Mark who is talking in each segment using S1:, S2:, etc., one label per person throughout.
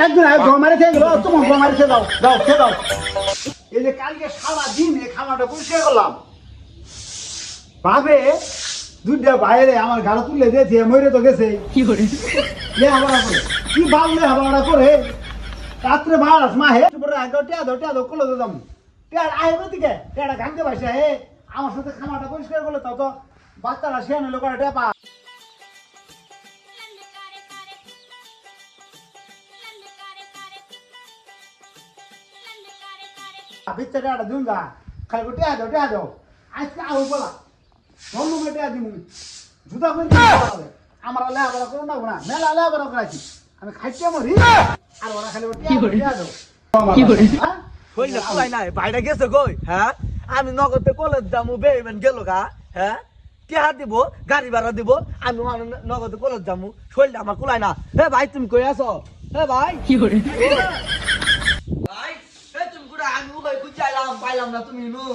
S1: একদিন মারি খেয়ে গেল, তোমার মারি খেয়ে দাও, দাও খেয়ে দাও। এই যে কালকে সারা দিন এই খামারটা পরিষ্কার করলাম, ভাবে দুইটা বাইরে আমার গাড়ি তুলে দিয়েছে, মরে তো গেছে। কি করে কি ভাবলে হাবাড়া করে রাত্রে 12টার সময় হে টিয়া দাও কলে দাম টিয়ার আইবে দিকে টিয়াটা গাঙ্গে পাইছে হে আমার সাথে খামারটা পরিষ্কার করলে তো বাচ্চারা শেয়ানো লোক টিয়া পা বিচ্ছাটা দুঙ্গা খালি টিয়া দাও আজকে আহ বলা বন্ধু টিয়া দিব জুতা করে আমার লেহাপড়া করো না না মেলা লেহাপড়া করাইছি আমি খাইতে মরি আর ওরা খালি টিয়া দাও কি করে
S2: কইনা কুলাই নাই বাইরে গেছে কই হ্যাঁ আমি নগদে কলেজ যামু বেইমান গেল গা হ্যাঁ টিয়া দিব গাড়ি ভাড়া দিব আমি নগদে কলেজ যামু শরীরটা আমার কুলাই না হে ভাই তুমি কই আছো হে ভাই
S3: কি করে
S2: ভাই হে তুমি কুড়া আমি কই খুঁজাইলাম পাইলাম না তুমি নু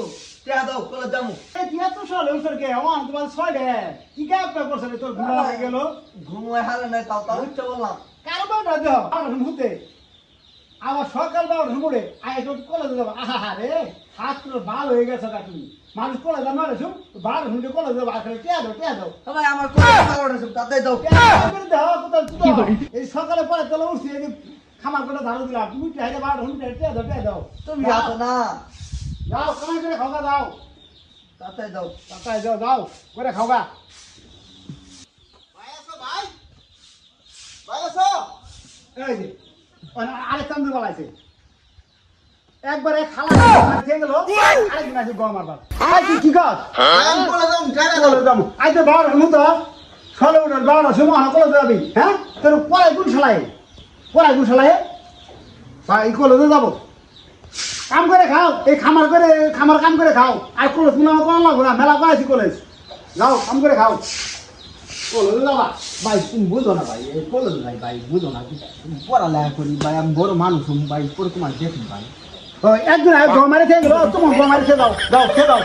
S2: টিয়া দাও কলেজ যামু
S1: টিয়া তো সলে উসরকে ওয়ান তোমার ছয়ডে কি গাপটা করছ তোর ঘুম হয়ে গেল
S2: ঘুমোয় হালে নাই তাও উঠতে বললাম
S1: কারবারটা দাও আমার মুতে আবার সকাল বাবা ঘুমড়ে আয় তো কলেজে যাবো আহা রে হাত পুরো বাল হয়ে গেছে তা তুমি মানুষ কলেজে মারে শুন বার ঘুমটে কলেজে যাবো আসলে টিয়া দাও
S2: ভাই আমার কলেজ ভাড়াটা সব তাতে দাও
S1: এই সকালে পরে চলে উঠছি এই খামার করে ধারো দিলাম তুমি টিয়া বার ঘুমটে টিয়া দাও
S2: তুমি আসো না
S1: যাও কামাই করে খাওয়া দাও
S2: তাতে দাও
S1: তাতাই যাও করে খাওয়া ভাই আসো ভাই আসো এই যে আরেক চান্দু বলাইছে একবারে খালা খেয়ে গেল আরেকদিন আছে গম মারবার কি কাজ
S2: আমি কলেজ যামু
S1: যাবো আইতে বাবার হুম তো সলে উঠে বাবার সময় কলেজ যাবি হ্যাঁ তোর পড়াই গুণ শালায় ভাই কলেজে যাবো কাম করে খাও এই খামার কাম করে খাও আর কলেজ মনে আমার কোনো লাগবো না মেলা করাইছি কলেজ যাও কাম করে খাও কলেজে যাবা
S4: ভাই তুমি বুঝো না ভাই এই কলেজ ভাই বুঝো না তুমি পড়ালেখা করি ভাই আমি বড় মানুষ ভাই পরে তোমার দেখুন ভাই
S1: একদিন গমারে খেয়ে গেল তোমার গমারে খেয়ে দাও খেয়ে দাও